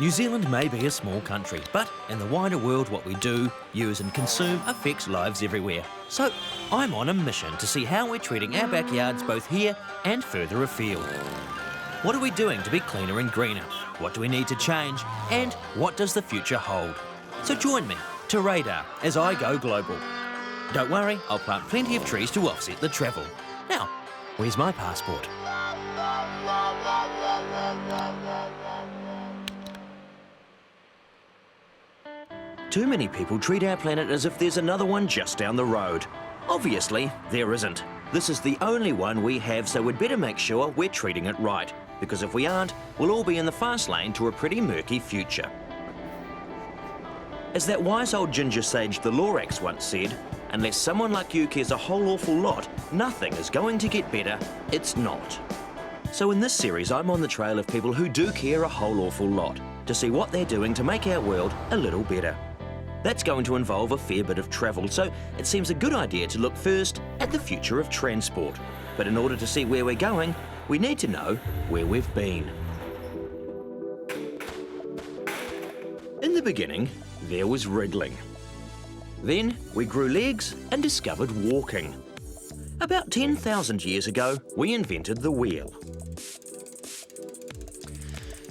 New Zealand may be a small country, but in the wider world what we do, use and consume affects lives everywhere. So I'm on a mission to see how we're treating our backyards both here and further afield. What are we doing to be cleaner and greener? What do we need to change? And what does the future hold? So join me to Radar as I go global. Don't worry, I'll plant plenty of trees to offset the travel. Now, where's my passport? Too many people treat our planet as if there's another one just down the road. Obviously, there isn't. This is the only one we have, so we'd better make sure we're treating it right. Because if we aren't, we'll all be in the fast lane to a pretty murky future. As that wise old ginger sage the Lorax once said, unless someone like you cares a whole awful lot, nothing is going to get better, it's not. So in this series, I'm on the trail of people who do care a whole awful lot, to see what they're doing to make our world a little better. That's going to involve a fair bit of travel, so it seems a good idea to look first at the future of transport. But in order to see where we're going, we need to know where we've been. In the beginning, there was wriggling. Then we grew legs and discovered walking. About 10,000 years ago, we invented the wheel.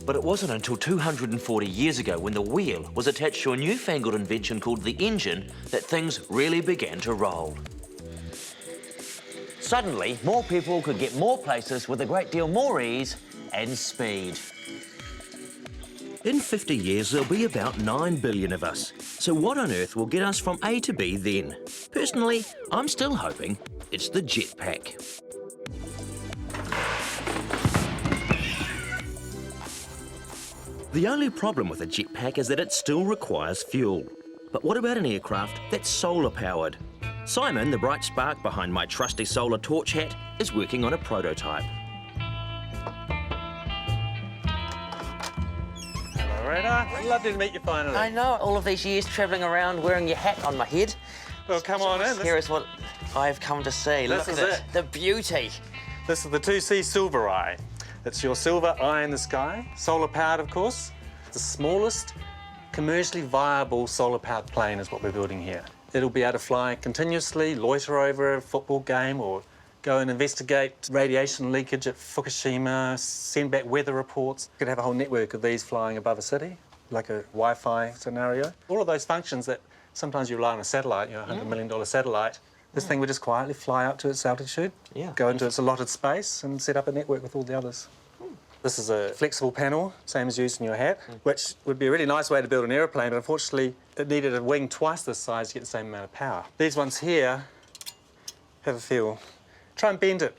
But it wasn't until 240 years ago, when the wheel was attached to a newfangled invention called the engine, that things really began to roll. Suddenly, more people could get more places with a great deal more ease and speed. In 50 years, there'll be about 9 billion of us. So what on earth will get us from A to B then? Personally, I'm still hoping it's the jetpack. The only problem with a jetpack is that it still requires fuel. But what about an aircraft that's solar-powered? Simon, the bright spark behind my trusty solar torch hat, is working on a prototype. Hello, Radar. Lovely to meet you finally. I know, all of these years travelling around wearing your hat on my head. Well, come on in. Here is what I've come to see. Look at it. The beauty. This is the 2C Silver Eye. It's your silver eye in the sky, solar-powered, of course. The smallest commercially viable solar-powered plane is what we're building here. It'll be able to fly continuously, loiter over a football game, or go and investigate radiation leakage at Fukushima, send back weather reports. You could have a whole network of these flying above a city, like a Wi-Fi scenario. All of those functions that sometimes you rely on a satellite, you know, $100 million satellite. This thing would just quietly fly up to its altitude, go into its allotted space and set up a network with all the others. This is a flexible panel, same as used in your hat, which would be a really nice way to build an aeroplane, but unfortunately it needed a wing twice this size to get the same amount of power. These ones here have a feel. Try and bend it.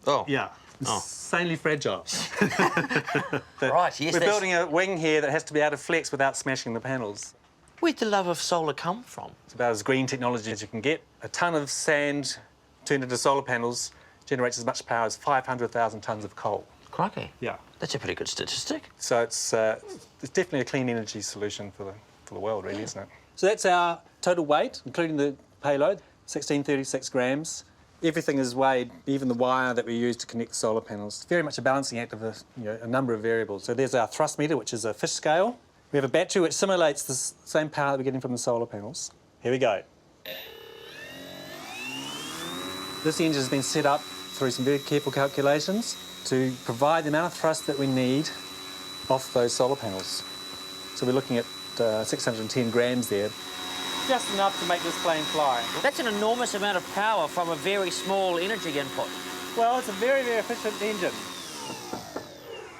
Oh. Yeah. Insanely fragile. Right, yes. We're building a wing here that has to be able to flex without smashing the panels. Where'd the love of solar come from? It's about as green technology as you can get. A tonne of sand turned into solar panels generates as much power as 500,000 tonnes of coal. Crikey. Yeah. That's a pretty good statistic. So it's definitely a clean energy solution for the world, really, isn't it? So that's our total weight, including the payload, 1636 grams. Everything is weighed, even the wire that we use to connect the solar panels. It's very much a balancing act of a number of variables. So there's our thrust meter, which is a fish scale. We have a battery which simulates the same power that we're getting from the solar panels. Here we go. This engine has been set up through some very careful calculations to provide the amount of thrust that we need off those solar panels. So we're looking at 610 grams there. Just enough to make this plane fly. That's an enormous amount of power from a very small energy input. Well, it's a very, very efficient engine.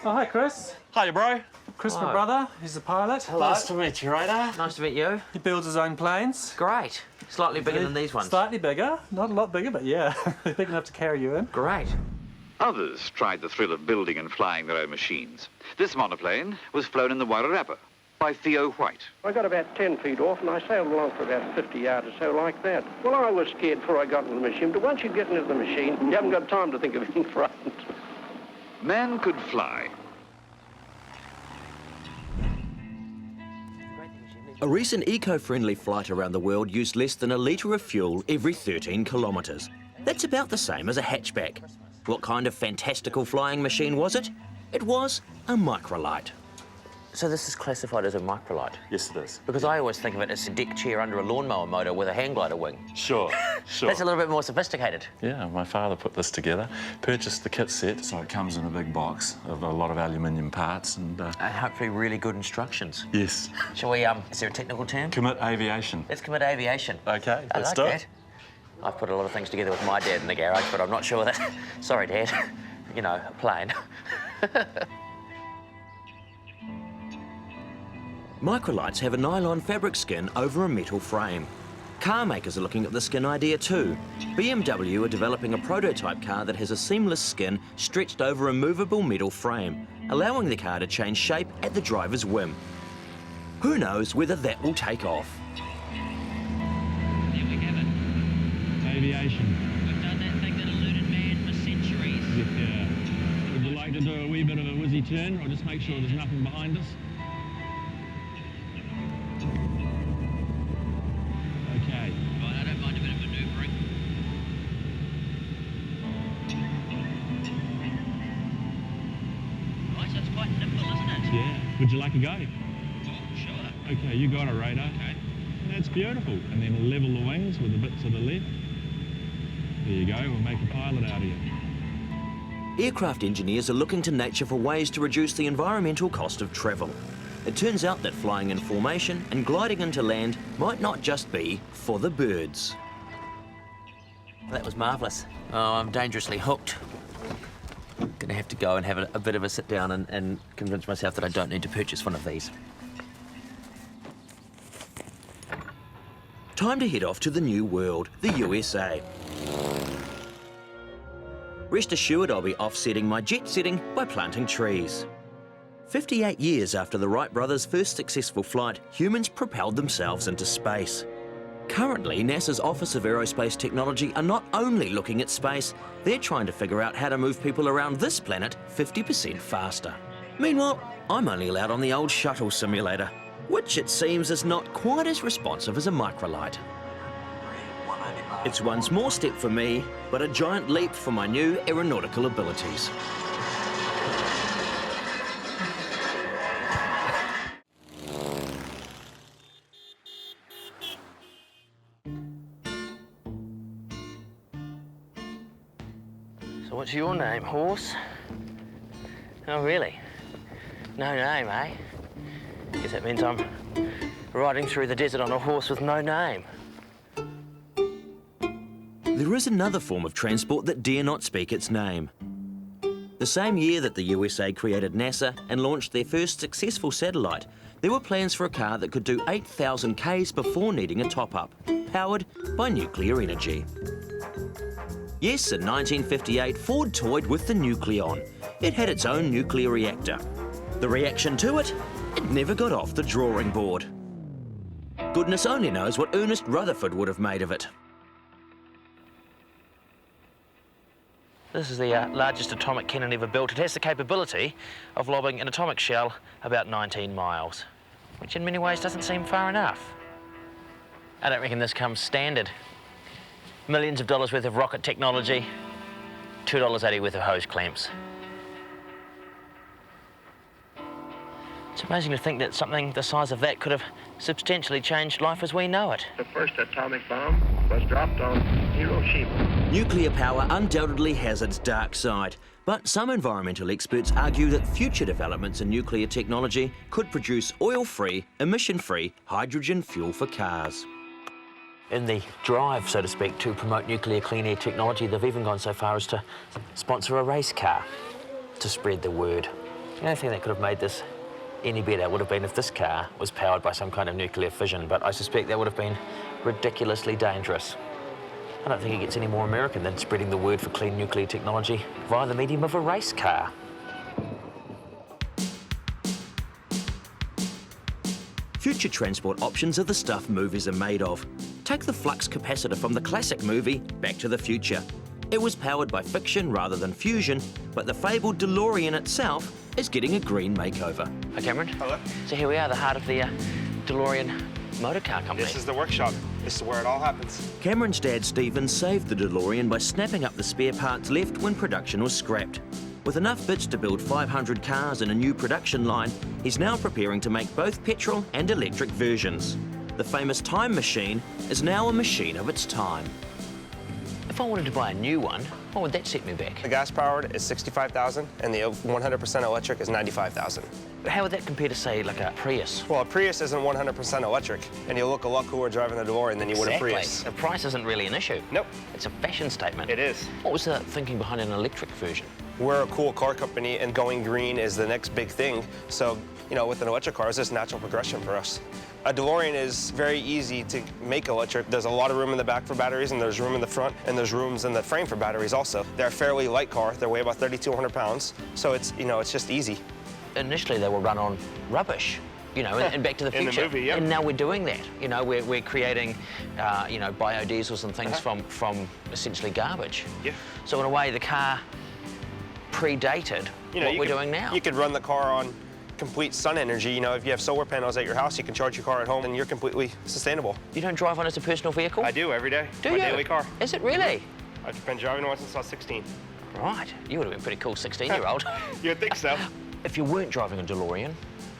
Oh, hi, Chris. Hiya, bro. Chris, my brother, he's the pilot. Hello. Nice to meet you, Radar. Nice to meet you. He builds his own planes. Great. Slightly bigger than these ones. Slightly bigger. Not a lot bigger, but yeah. Big enough to carry you in. Great. Others tried the thrill of building and flying their own machines. This monoplane was flown in the Wairarapa by Theo White. I got about 10 feet off and I sailed along for about 50 yards or so like that. Well, I was scared before I got into the machine, but once you get into the machine, you haven't got time to think of being frightened. Man could fly. A recent eco-friendly flight around the world used less than a litre of fuel every 13 kilometres. That's about the same as a hatchback. What kind of fantastical flying machine was it? It was a microlight. So this is classified as a microlight? Yes, it is. Because I always think of it as a deck chair under a lawnmower motor with a hang glider wing. Sure, sure. That's a little bit more sophisticated. Yeah, my father put this together, purchased the kit set, so it comes in a big box of a lot of aluminium parts and... And hopefully really good instructions. Yes. Shall we, is there a technical term? Commit aviation. Let's commit aviation. Okay, I let's like do that. it. I've put a lot of things together with my dad in the garage, but I'm not sure that... Sorry, Dad. You know, a plane. Microlights have a nylon fabric skin over a metal frame. Car makers are looking at the skin idea too. BMW are developing a prototype car that has a seamless skin stretched over a movable metal frame, allowing the car to change shape at the driver's whim. Who knows whether that will take off? There we have it. Aviation. We've done that thing that eluded man for centuries. Yeah. Would you like to do a wee bit of a whizzy turn, or just make sure there's nothing behind us? Okay. Right, I don't mind a bit of manoeuvring. Right, so it's quite nimble, isn't it? Yeah. Would you like to go? Oh, sure. Okay, you got it, radar. Okay. That's beautiful. And then level the wings with the bit to the left. There you go, we'll make a pilot out of you. Aircraft engineers are looking to nature for ways to reduce the environmental cost of travel. It turns out that flying in formation and gliding into land might not just be for the birds. That was marvellous. Oh, I'm dangerously hooked. Gonna have to go and have a bit of a sit down and convince myself that I don't need to purchase one of these. Time to head off to the new world, the USA. Rest assured I'll be offsetting my jet setting by planting trees. 58 years after the Wright brothers' first successful flight, humans propelled themselves into space. Currently, NASA's Office of Aerospace Technology are not only looking at space, they're trying to figure out how to move people around this planet 50% faster. Meanwhile, I'm only allowed on the old shuttle simulator, which it seems is not quite as responsive as a microlight. It's one small step for me, but a giant leap for my new aeronautical abilities. So what's your name, horse? Oh, really? No name, eh? Guess that means I'm riding through the desert on a horse with no name. There is another form of transport that dare not speak its name. The same year that the USA created NASA and launched their first successful satellite, there were plans for a car that could do 8,000 Ks before needing a top-up, powered by nuclear energy. Yes, in 1958, Ford toyed with the Nucleon. It had its own nuclear reactor. The reaction to it? It never got off the drawing board. Goodness only knows what Ernest Rutherford would have made of it. This is the largest atomic cannon ever built. It has the capability of lobbing an atomic shell about 19 miles, which in many ways doesn't seem far enough. I don't reckon this comes standard. Millions of dollars worth of rocket technology, $2.80 worth of hose clamps. It's amazing to think that something the size of that could have substantially changed life as we know it. The first atomic bomb was dropped on Hiroshima. Nuclear power undoubtedly has its dark side, but some environmental experts argue that future developments in nuclear technology could produce oil-free, emission-free hydrogen fuel for cars. In the drive, so to speak, to promote nuclear clean air technology, they've even gone so far as to sponsor a race car to spread the word. The only thing that could have made this any better would have been if this car was powered by some kind of nuclear fission, but I suspect that would have been ridiculously dangerous. I don't think it gets any more American than spreading the word for clean nuclear technology via the medium of a race car. Future transport options are the stuff movies are made of. Take the flux capacitor from the classic movie Back to the Future. It was powered by fiction rather than fusion, but the fabled DeLorean itself is getting a green makeover. Hi, Cameron. Hello. So here we are, the heart of the DeLorean motor car company. This is the workshop. This is where it all happens. Cameron's dad, Stephen, saved the DeLorean by snapping up the spare parts left when production was scrapped. With enough bits to build 500 cars in a new production line, he's now preparing to make both petrol and electric versions. The famous time machine is now a machine of its time. If I wanted to buy a new one, what would that set me back? The gas-powered is $65,000, and the 100% electric is $95,000. How would that compare to, say, like a Prius? Well, a Prius isn't 100% electric, and you look a lot cooler driving a DeLorean than you would a Exactly. Prius. The price isn't really an issue. Nope. It's a fashion statement. It is. What was the thinking behind an electric version? We're a cool car company, and going green is the next big thing. So, you know, with an electric car, it's just natural progression for us. A DeLorean is very easy to make electric. There's a lot of room in the back for batteries, and there's room in the front, and there's rooms in the frame for batteries also. They're a fairly light car. They weigh about 3,200 pounds, so it's, you know, it's just easy. Initially, they were run on rubbish, you know, and Back to the Future. In the movie, yeah. And now we're doing that. You know, we're creating, you know, biodiesels and things from essentially garbage. Yeah. So in a way, the car predated You know, what you we're could- doing now. You could run the car on complete sun energy. You know, if you have solar panels at your house, you can charge your car at home, and you're completely sustainable. You don't drive one as a personal vehicle? I do every day. Do My you? daily car. Is it really? I've been driving one since I was 16. Right. You would have been pretty cool 16-year-old. You'd think so. If you weren't driving a DeLorean,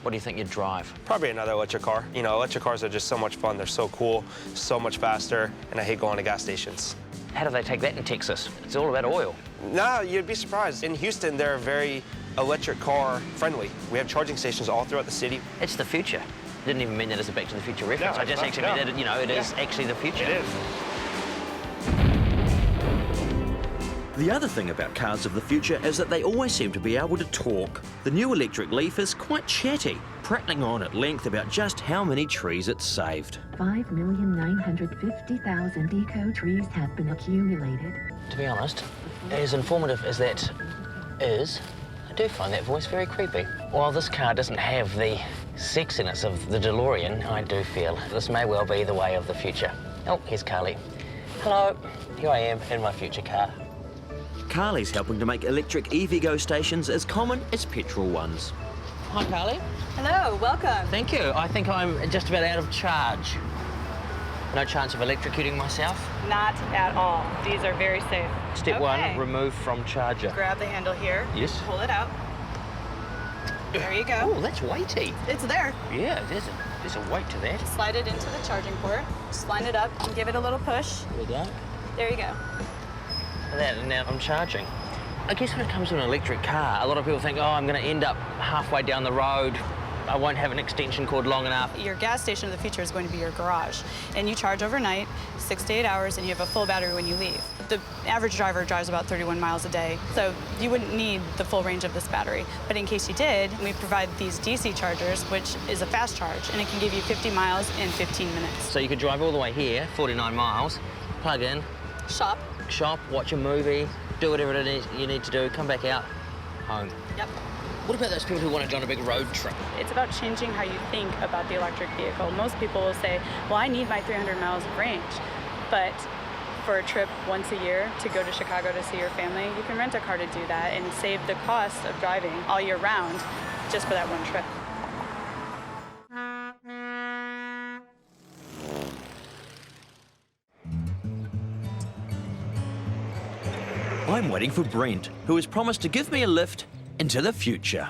what do you think you'd drive? Probably another electric car. You know, electric cars are just so much fun. They're so cool, so much faster, and I hate going to gas stations. How do they take that in Texas? It's all about oil. No, you'd be surprised. In Houston, they're very electric car friendly. We have charging stations all throughout the city. It's the future. Didn't even mean that as a Back to the Future reference. No, I just it's actually not. meant that, you know, it is actually the future. It is. The other thing about cars of the future is that they always seem to be able to talk. The new electric Leaf is quite chatty, prattling on at length about just how many trees it's saved. 5,950,000 eco trees have been accumulated. To be honest, as informative as that is, I do find that voice very creepy. While this car doesn't have the sexiness of the DeLorean, I do feel this may well be the way of the future. Oh, here's Carly. Hello, here I am in my future car. Carly's helping to make electric EVgo stations as common as petrol ones. Hi, Carly. Hello, welcome. Thank you. I think I'm just about out of charge. No chance of electrocuting myself? Not at all. These are very safe. Step Okay. 1, remove from charger. Grab the handle here. Yes. Pull it out. There you go. Oh, that's weighty. It's there. Yeah, there's a weight to that. Slide it into the charging port. Just line it up and give it a little push. There we go. There you go. And now I'm charging. I guess when it comes to an electric car, a lot of people think, oh, I'm going to end up halfway down the road. I won't have an extension cord long enough. Your gas station of the future is going to be your garage. And you charge overnight, 6 to 8 hours, and you have a full battery when you leave. The average driver drives about 31 miles a day, so you wouldn't need the full range of this battery. But in case you did, we provide these DC chargers, which is a fast charge, and it can give you 50 miles in 15 minutes. So you could drive all the way here, 49 miles, plug in, Shop. shop, watch a movie, do whatever it is you need to do, come back out, home. Yep. What about those people who want to go on a big road trip? It's about changing how you think about the electric vehicle. Most people will say, well, I need my 300 miles of range. But for a trip once a year to go to Chicago to see your family, you can rent a car to do that and save the cost of driving all year round just for that one trip. I'm waiting for Brent, who has promised to give me a lift into the future.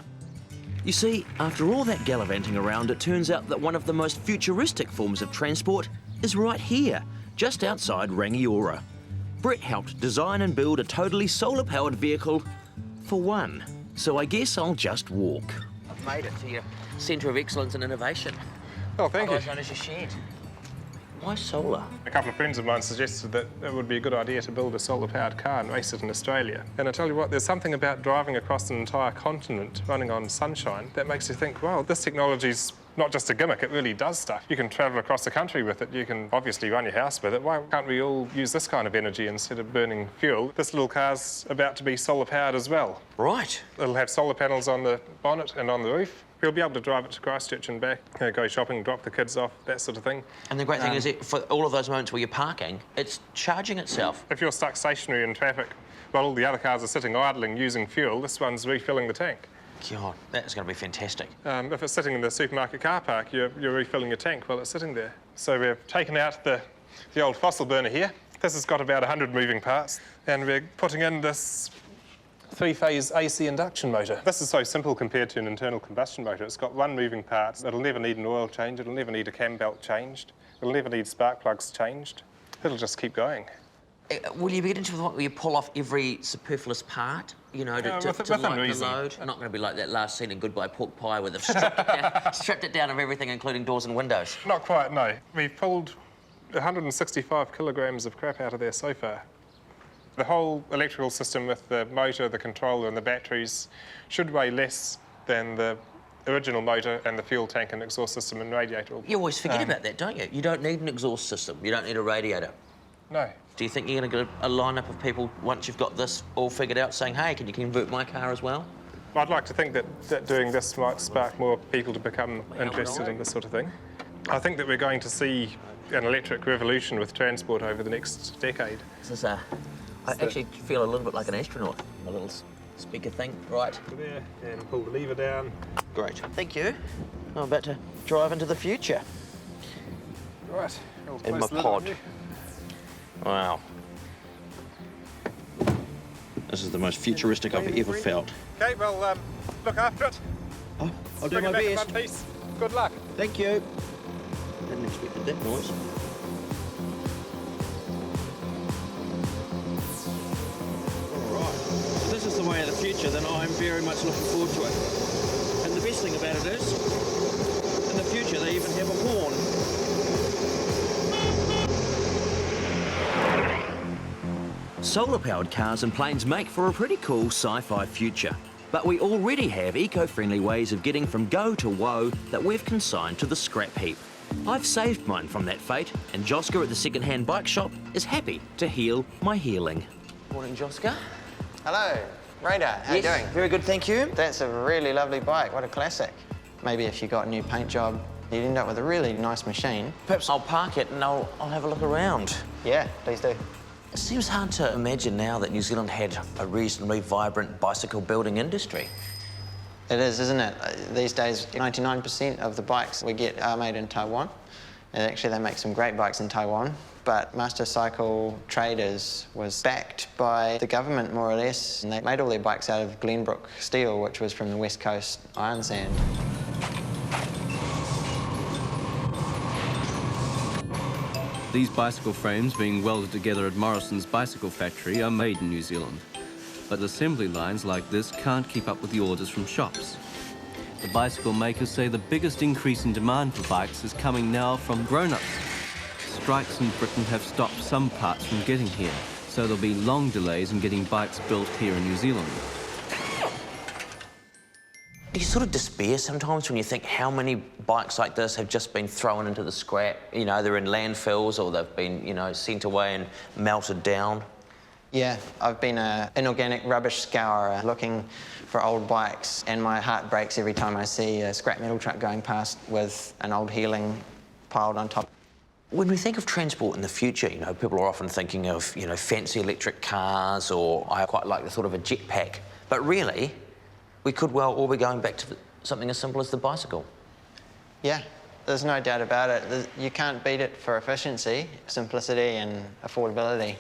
You see, after all that gallivanting around, it turns out that one of the most futuristic forms of transport is right here, just outside Rangiora. Brett helped design and build a totally solar-powered vehicle for one, so I guess I'll just walk. I've made it to your Centre of Excellence and Innovation. Oh, thank you. Otherwise known as your shed. Why solar? A couple of friends of mine suggested that it would be a good idea to build a solar-powered car and race it in Australia. And I tell you what, there's something about driving across an entire continent running on sunshine that makes you think, wow, this technology's not just a gimmick, it really does stuff. You can travel across the country with it, you can obviously run your house with it. Why can't we all use this kind of energy instead of burning fuel? This little car's about to be solar-powered as well. Right. It'll have solar panels on the bonnet and on the roof. We'll be able to drive it to Christchurch and back, go shopping, drop the kids off, that sort of thing. And the great thing is, for all of those moments where you're parking, it's charging itself. If you're stuck stationary in traffic while all the other cars are sitting idling using fuel, this one's refilling the tank. God, that is going to be fantastic. If it's sitting in the supermarket car park, you're refilling your tank while it's sitting there. So we've taken out the old fossil burner here. This has got about 100 moving parts, and we're putting in this Three-phase AC induction motor. This is so simple compared to an internal combustion motor. It's got one moving part. It'll never need an oil change. It'll never need a cam belt changed. It'll never need spark plugs changed. It'll just keep going. Will you be getting to the point where you pull off every superfluous part, you know, to lighten the load? Not going to be like that last scene in Goodbye Pork Pie where they've stripped it down of everything, including doors and windows. Not quite, no. We've pulled 165 kilograms of crap out of there so far. The whole electrical system with the motor, the controller and the batteries should weigh less than the original motor and the fuel tank and exhaust system and radiator. You always forget about that, don't you? You don't need an exhaust system. You don't need a radiator. No. Do you think you're going to get a lineup of people, once you've got this all figured out, saying, hey, can you convert my car as well? I'd like to think that doing this might spark more people to become interested in this sort of thing. I think that we're going to see an electric revolution with transport over the next decade. This is I actually feel a little bit like an astronaut. A little speaker thing, right? There, and pull the lever down. Great. Thank you. I'm about to drive into the future. Right. In my pod. Wow. This is the most futuristic I've ever felt. OK, well, look after it. Oh, I'll do my best. Bring it back in one piece. Good luck. Thank you. Didn't expect that noise. Alright, so this is the way of the future, then I'm very much looking forward to it. And the best thing about it is, in the future they even have a horn. Solar-powered cars and planes make for a pretty cool sci-fi future. But we already have eco-friendly ways of getting from go to woe that we've consigned to the scrap heap. I've saved mine from that fate, and Joska at the second-hand bike shop is happy to heal my healing. Morning, Joska. Hello, Radar. How you doing? Very good, thank you. That's a really lovely bike. What a classic. Maybe if you got a new paint job, you'd end up with a really nice machine. Perhaps I'll park it and I'll have a look around. Yeah, please do. It seems hard to imagine now that New Zealand had a reasonably vibrant bicycle building industry. It is, isn't it? These days, 99% of the bikes we get are made in Taiwan. And actually, they make some great bikes in Taiwan. But Master Cycle Traders was backed by the government, more or less, and they made all their bikes out of Glenbrook steel, which was from the West Coast iron sand. These bicycle frames being welded together at Morrison's bicycle factory are made in New Zealand. But assembly lines like this can't keep up with the orders from shops. The bicycle makers say the biggest increase in demand for bikes is coming now from grown-ups. Strikes in Britain have stopped some parts from getting here, so there'll be long delays in getting bikes built here in New Zealand. Do you sort of despair sometimes when you think how many bikes like this have just been thrown into the scrap? You know, they're in landfills or they've been, you know, sent away and melted down. Yeah, I've been an inorganic rubbish scourer looking for old bikes, and my heart breaks every time I see a scrap metal truck going past with an old healing piled on top. When we think of transport in the future, you know, people are often thinking of, you know, fancy electric cars, or I quite like the thought of a jetpack. But really, we could well all be going back to something as simple as the bicycle. Yeah, there's no doubt about it. You can't beat it for efficiency, simplicity and affordability.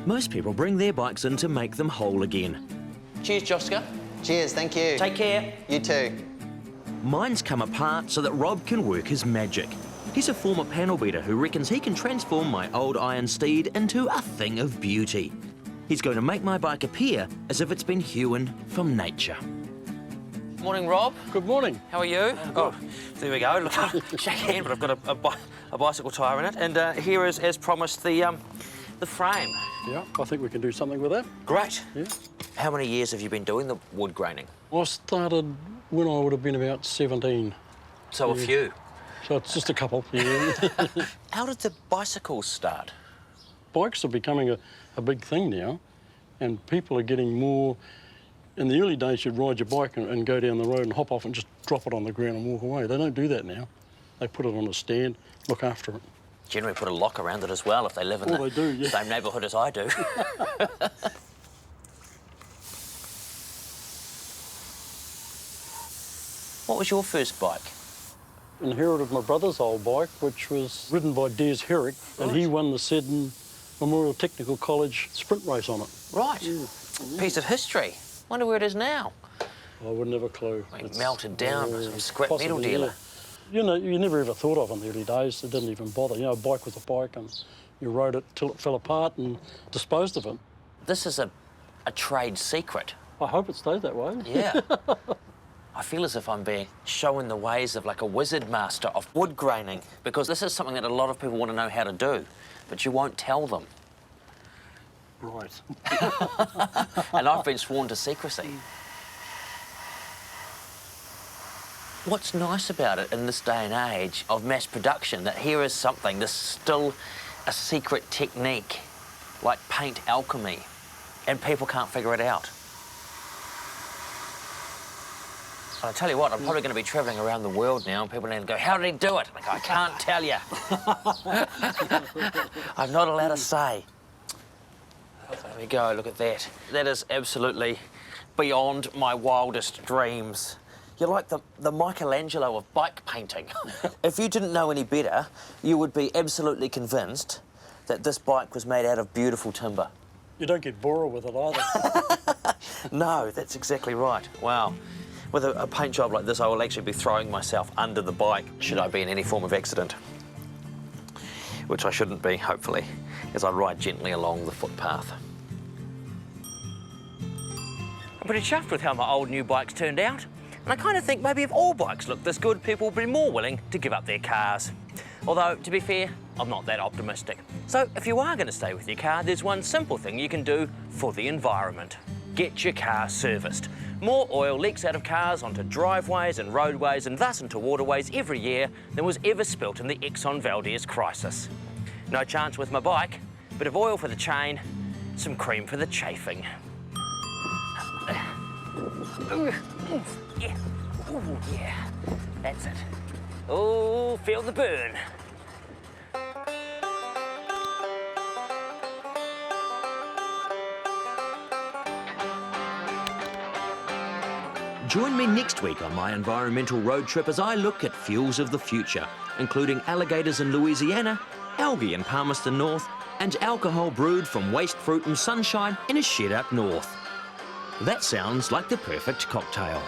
Most people bring their bikes in to make them whole again. Cheers, Joska. Cheers, thank you. Take care. You too. Mine's come apart so that Rob can work his magic. He's a former panel beater who reckons he can transform my old iron steed into a thing of beauty. He's going to make my bike appear as if it's been hewn from nature. Morning, Rob. Good morning. How are you? Oh, there we go. Look, shake hand, but I've got a bicycle tyre in it. And here is, as promised, the frame. Yeah, I think we can do something with that. Great. Yeah. How many years have you been doing the wood graining? I started when I would have been about 17. So a few. So it's just a couple, yeah. How did the bicycles start? Bikes are becoming a big thing now, and people are getting more... In the early days, you'd ride your bike and go down the road and hop off and just drop it on the ground and walk away. They don't do that now. They put it on a stand, look after it. Generally put a lock around it as well if they live in the same neighbourhood as I do. What was your first bike? inherited my brother's old bike, which was ridden by Des Herrick, and he won the Seddon Memorial Technical College sprint race on it. Right. Piece of history. Wonder where it is now. I wouldn't have a clue. Like melted down, some scrap metal dealer. Yeah. You know, you never ever thought of in the early days. It didn't even bother. You know, a bike was a bike, and you rode it till it fell apart and disposed of it. This is a trade secret. I hope it stays that way. Yeah. I feel as if I'm being shown the ways of like a wizard master of wood graining, because this is something that a lot of people want to know how to do, but you won't tell them. Right. And I've been sworn to secrecy. What's nice about it in this day and age of mass production, that here is something, there's still a secret technique, like paint alchemy, and people can't figure it out. And I tell you what, I'm probably going to be travelling around the world now, and people are going to go, how did he do it? Like, I can't tell you. I'm not allowed to say. There we go, look at that. That is absolutely beyond my wildest dreams. You're like the Michelangelo of bike painting. If you didn't know any better, you would be absolutely convinced that this bike was made out of beautiful timber. You don't get bored with it either. No, that's exactly right. Wow. With a paint job like this, I will actually be throwing myself under the bike should I be in any form of accident. Which I shouldn't be, hopefully, as I ride gently along the footpath. I'm pretty chuffed with how my old new bikes turned out. And I kind of think maybe if all bikes looked this good, people would be more willing to give up their cars. Although, to be fair, I'm not that optimistic. So if you are going to stay with your car, there's one simple thing you can do for the environment. Get your car serviced. More oil leaks out of cars onto driveways and roadways and thus into waterways every year than was ever spilt in the Exxon Valdez crisis. No chance with my bike, bit of oil for the chain, some cream for the chafing. Yeah, ooh, yeah, that's it. Oh, feel the burn. Join me next week on my environmental road trip as I look at fuels of the future, including alligators in Louisiana, algae in Palmerston North, and alcohol brewed from waste fruit and sunshine in a shed up north. That sounds like the perfect cocktail.